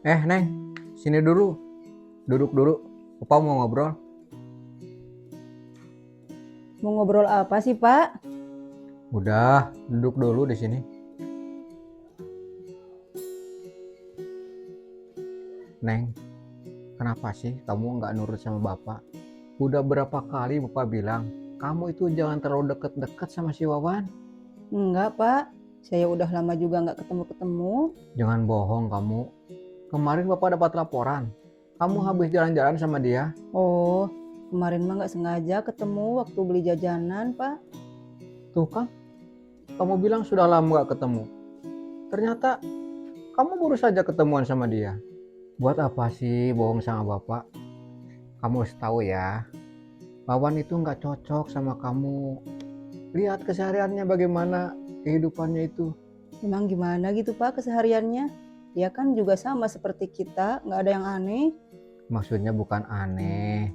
Neng, sini dulu. Duduk dulu. Papa mau ngobrol. Mau ngobrol apa sih, Pak? Udah, duduk dulu di sini. Neng, kenapa sih kamu nggak nurut sama bapak? Udah berapa kali bapak bilang, kamu itu jangan terlalu deket-deket sama si Wawan. Enggak, Pak. Saya udah lama juga nggak ketemu-ketemu. Jangan bohong kamu. Kemarin bapak dapat laporan. Kamu habis jalan-jalan sama dia. Oh, kemarin mah nggak sengaja ketemu waktu beli jajanan, Pak. Tuh kan, kamu bilang sudah lama nggak ketemu. Ternyata kamu baru saja ketemuan sama dia. Buat apa sih bohong sama bapak? Kamu harus tahu ya, Wawan itu nggak cocok sama kamu. Lihat kesehariannya bagaimana kehidupannya itu. Emang gimana gitu, Pak, kesehariannya? Dia kan juga sama seperti kita, nggak ada yang aneh. Maksudnya bukan aneh.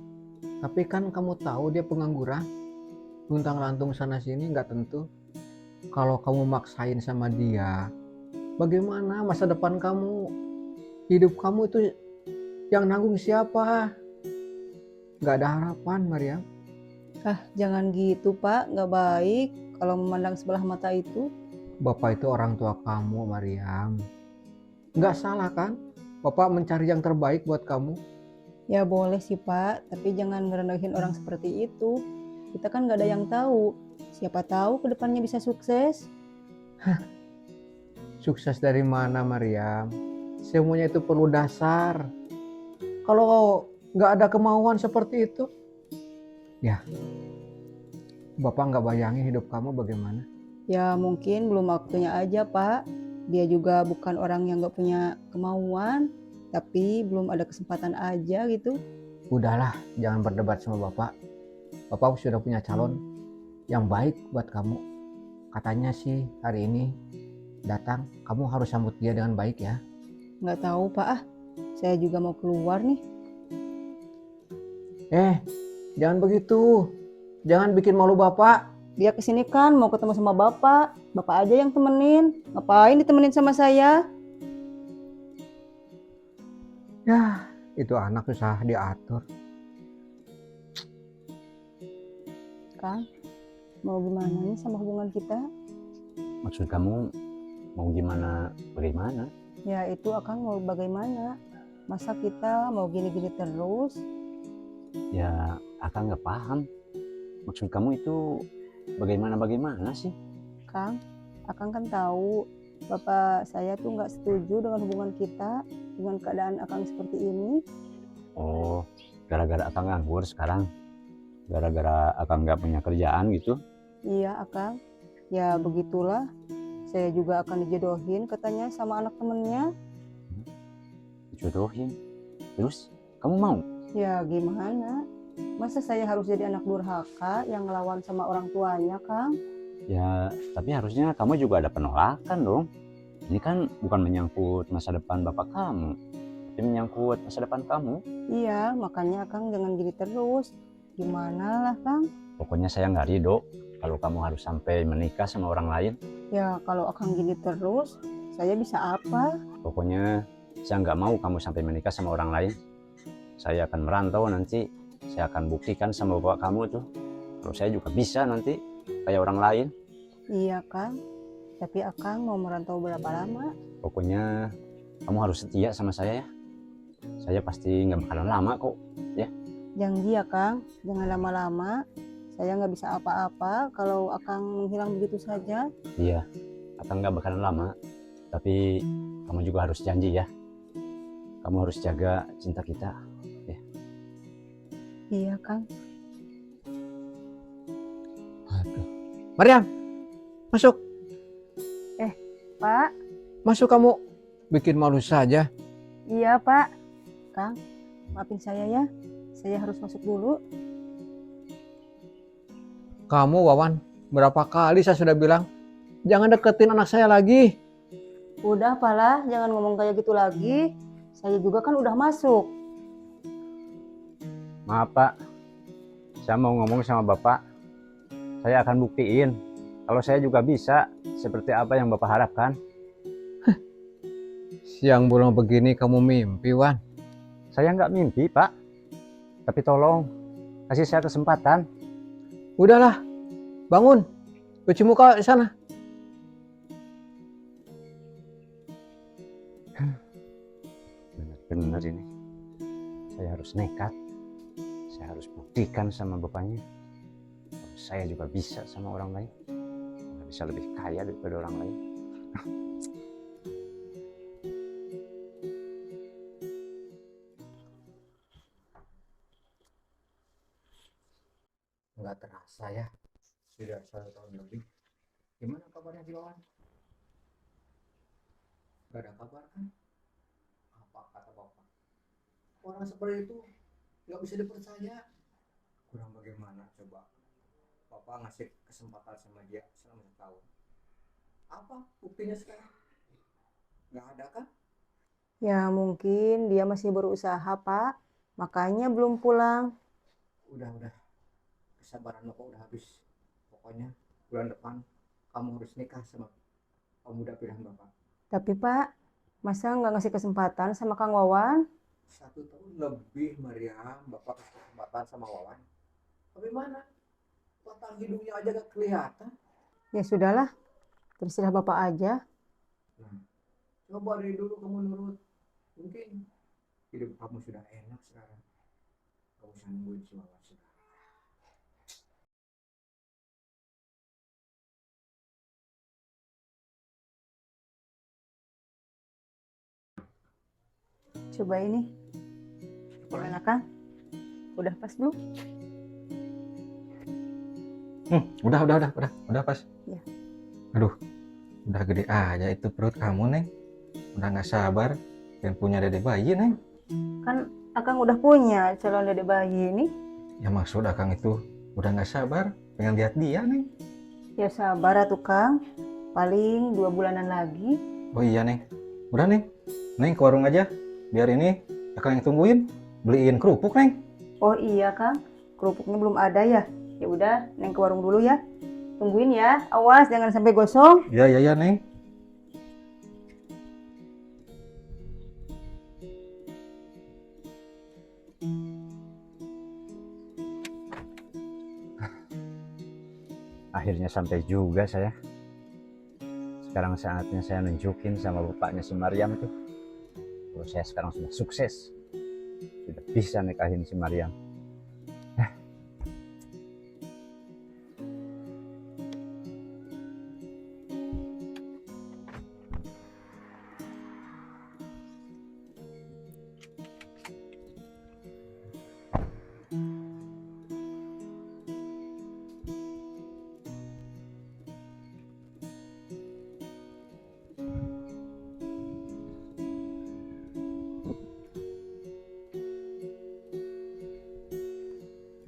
Tapi kan kamu tahu dia pengangguran. Luntang lantung sana sini nggak tentu. Kalau kamu maksain sama dia, bagaimana masa depan kamu? Hidup kamu itu yang nanggung siapa? Nggak ada harapan, Maria. Ah, jangan gitu, Pak. Nggak baik kalau memandang sebelah mata itu. Bapak itu orang tua kamu, Mariam. Nggak salah kan? Bapak mencari yang terbaik buat kamu. Ya boleh sih, Pak, tapi jangan ngerendahin orang seperti itu. Kita kan nggak ada yang tahu. Siapa tahu kedepannya bisa sukses. Sukses dari mana, Mariam? Semuanya itu perlu dasar. Kalau nggak ada kemauan seperti itu, ya Bapak nggak bayangin hidup kamu bagaimana. Ya mungkin belum waktunya aja, Pak. Dia juga bukan orang yang gak punya kemauan, tapi belum ada kesempatan aja gitu. Udahlah, jangan berdebat sama Bapak. Bapak sudah punya calon yang baik buat kamu. Katanya sih hari ini datang, kamu harus sambut dia dengan baik ya. Nggak tahu, Pak. Saya juga mau keluar nih. Jangan begitu. Jangan bikin malu Bapak. Dia kesini kan mau ketemu sama Bapak. Bapak aja yang temenin. Ngapain ditemenin sama saya? Ya, itu anak susah diatur. Kang, mau gimana nih sama hubungan kita? Maksud kamu mau gimana bagaimana? Ya itu Akang mau bagaimana? Masa kita mau gini-gini terus? Ya Akang nggak paham. Maksud kamu itu bagaimana sih? Kang, Akang kan tahu Bapak saya tuh nggak setuju dengan hubungan kita, dengan keadaan Akang seperti ini. Oh, gara-gara Akang nganggur sekarang? Gara-gara Akang nggak punya kerjaan gitu? Iya Akang, ya begitulah. Saya juga akan dijodohin katanya sama anak temennya. Dijodohin. Terus kamu mau? Ya gimana? Masa saya harus jadi anak durhaka yang ngelawan sama orang tuanya, Kang? Ya, tapi harusnya kamu juga ada penolakan dong. Ini kan bukan menyangkut masa depan bapak kamu, tapi menyangkut masa depan kamu. Iya, makanya Kang jangan gini terus. Gimana lah, Kang? Pokoknya saya nggak ridho kalau kamu harus sampai menikah sama orang lain. Ya kalau Akang gini terus, saya bisa apa? Pokoknya saya nggak mau kamu sampai menikah sama orang lain. Saya akan merantau nanti. Saya akan buktikan sama bapak kamu tuh. Kalau saya juga bisa nanti kayak orang lain. Iya, Kang. Tapi Akang mau merantau berapa lama? Pokoknya kamu harus setia sama saya ya. Saya pasti nggak bakalan lama kok. Ya, Janji ya, Kang. Jangan lama-lama. Saya nggak bisa apa-apa kalau Akang menghilang begitu saja. iya. Akan nggak bakalan lama. Tapi kamu juga harus janji ya. Kamu harus jaga cinta kita. Ya. Iya, Kang. Aduh. Mariam, masuk. Pak. Masuk kamu. Bikin malu saja. Iya, Pak. Kang, maafin saya ya. Saya harus masuk dulu. Kamu, Wawan, berapa kali saya sudah bilang, jangan deketin anak saya lagi. Udah, Palah, jangan ngomong kayak gitu lagi. Saya juga kan udah masuk. Maaf Pak, saya mau ngomong sama Bapak. Saya akan buktiin kalau saya juga bisa seperti apa yang Bapak harapkan. Siang bolong begini kamu mimpi, Wan? Saya nggak mimpi, Pak. Tapi tolong, kasih saya kesempatan. Udahlah, bangun. Cuci muka di sana. Benar-benar ini. Saya harus nekat. Saya harus buktikan sama bapaknya. Kalau saya juga bisa sama orang lain. Saya bisa lebih kaya daripada orang lain. Nggak terasa ya, sudah 1 tahun lebih. Gimana kabarnya si Wawan? Gak ada kabar kan? Apa kata bapak? Orang seperti itu nggak bisa dipercaya. Kurang bagaimana coba? Bapak ngasih kesempatan sama dia selama 1 tahun. Apa buktinya sekarang? Nggak ada kan? Ya mungkin dia masih berusaha, Pak. Makanya belum pulang. Udah. Kesabaran bapak udah habis. Pokoknya bulan depan kamu harus nikah sama pemuda pilihan bapak. Tapi Pak, masa nggak ngasih kesempatan sama Kang Wawan? 1 tahun lebih, Mariam, bapak kasih kesempatan sama Wawan. Tapi mana? Batang hidungnya aja gak kelihatan. Ya sudahlah, terserah Bapak aja. Nah, coba dari dulu kamu nurut. Mungkin hidup kamu sudah enak sekarang. Gak usah nungguin si Wawan sudah. Coba ini, gimana Kang? Udah pas belum? Udah pas. Ya. Aduh, udah gede aja itu perut kamu, Neng. Udah gak sabar pengen punya dede bayi, Neng. Kan Akang udah punya calon dede bayi ini. Ya maksud Akang itu udah gak sabar pengen lihat dia, Neng. Ya sabar atuh Kang, paling 2 bulanan lagi. Oh iya, Neng. Udah, Neng. Neng ke warung aja. Biar ini Akang yang tungguin. Beliin kerupuk, Neng. Oh iya Kang, kerupuknya belum ada ya. Ya udah, Neng ke warung dulu ya. Tungguin ya, awas jangan sampai gosong. Ya, Neng. Akhirnya sampai juga saya. Sekarang saatnya saya nunjukin sama bapaknya si Mariam tuh. Kalau saya sekarang sudah sukses. Sudah bisa nikahin si Mariam.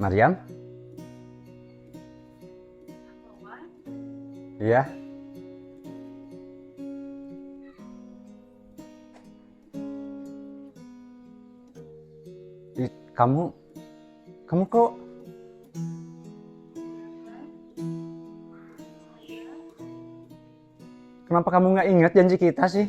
Mariam? Iya. Kamu kok kenapa kamu nggak ingat janji kita sih?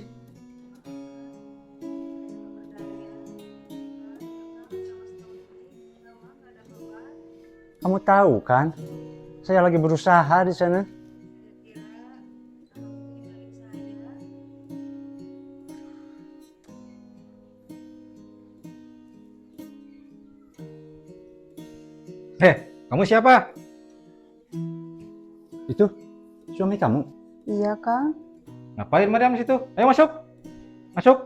Kamu tahu kan, saya lagi berusaha di sana. Kamu siapa? Itu suami kamu. Iya Kang. Ngapain Mariam di situ? Ayo masuk. Masuk.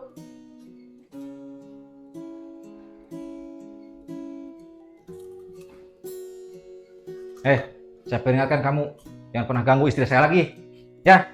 Saya peringatkan kamu jangan pernah ganggu istri saya lagi. Ya.